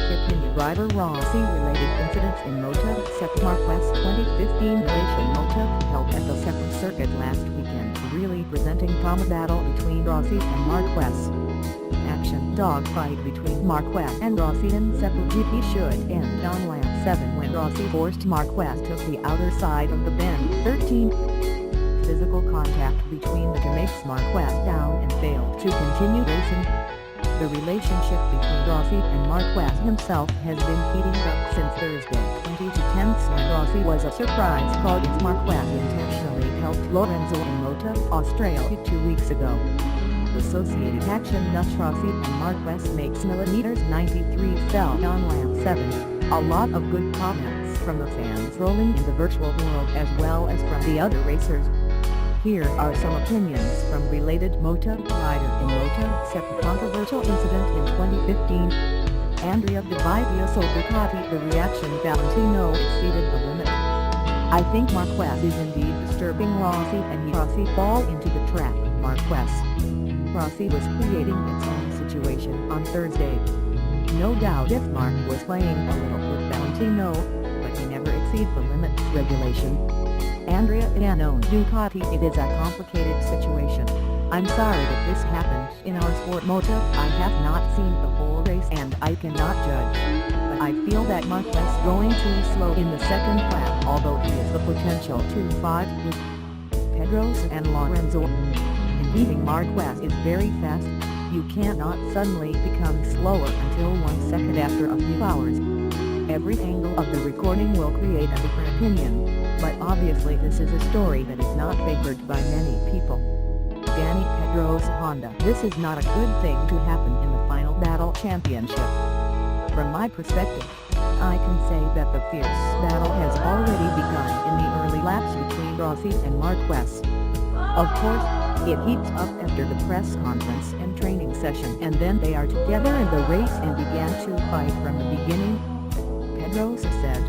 Opinion Driver Rossi-related incidents in MotoGP Sepang Marquez 2015 Malaysian MotoGP held at the Sepang circuit last weekend, really presenting drama battle between Rossi and Marquez. Action dogfight between Marquez and Rossi in Sepang GP should end on lap 7 when Rossi forced Marquez to the outer side of the bend 13. Physical contact between the two makes Marquez down and failed to continue racing. The relationship between Rossi and Marquez himself has been heating up since Thursday 2010 when Rossi was a surprise call as Marquez intentionally helped Lorenzo in MotoGP Australia 2 weeks ago. Associated Action nuts Rossi and Marquez makes mm93 fell on lap 7. A lot of good comments from the fans rolling in the virtual world as well as from the other racers. Here are some opinions from related MotoGP rider in MotoGP Sepang controversial incident in 2015. Andrea Di Biagio Ducati. The reaction Valentino exceeded the limit. I think Marquez is indeed disturbing Rossi and Rossi fall into the trap. Marquez. Rossi was creating its own situation on Thursday. No doubt if Mark was playing a little with Valentino, but he never exceed the limits regulation. Andrea Ducati. It is a complicated situation. I'm sorry that this happened in our sport MotoGP. I have not seen the whole race and I cannot judge. But I feel that Marquez going too slow in the second lap, although he has the potential to fight with Pedros and Lorenzo. Beating Marquez is very fast. You cannot suddenly become slower until 1 second after a few hours. Every angle of the recording will create a different opinion, but obviously this is a story that is not favored by many people. Danny Pedro's Honda. This is not a good thing to happen in the final battle championship. From my perspective, I can say that the fierce battle has already begun in the early laps between Rossi and Marquez. Of course, it heats up after the press conference and training session and then they are together in the race and began to fight from the beginning. Pedros said.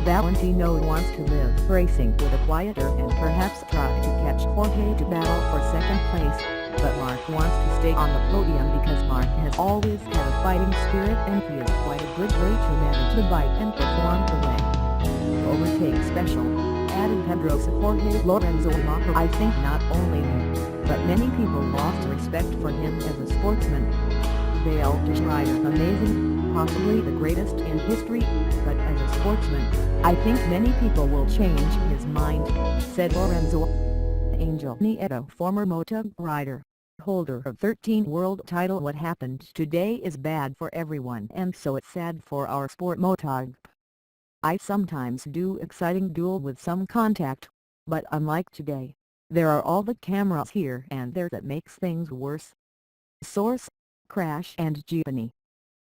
Valentino wants to live racing with a quieter and perhaps try to catch Jorge to battle for second place, but Mark wants to stay on the podium because Mark has always had a fighting spirit and he is quite a good way to manage the bike and perform the way. Overtake special, added Pedros. Jorge Lorenzo. I think not only me, but many people lost respect for him as a sportsman. Dale Rider. Amazing, possibly the greatest in history, but as a sportsman, I think many people will change his mind, said Lorenzo. Angel Nieto. Former MotoGP rider, holder of 13 world title. What happened today is bad for everyone and so it's sad for our sport MotoGP. I sometimes do exciting duel with some contact, but unlike today, there are all the cameras here and there that makes things worse. Source: Crash and Jeepney.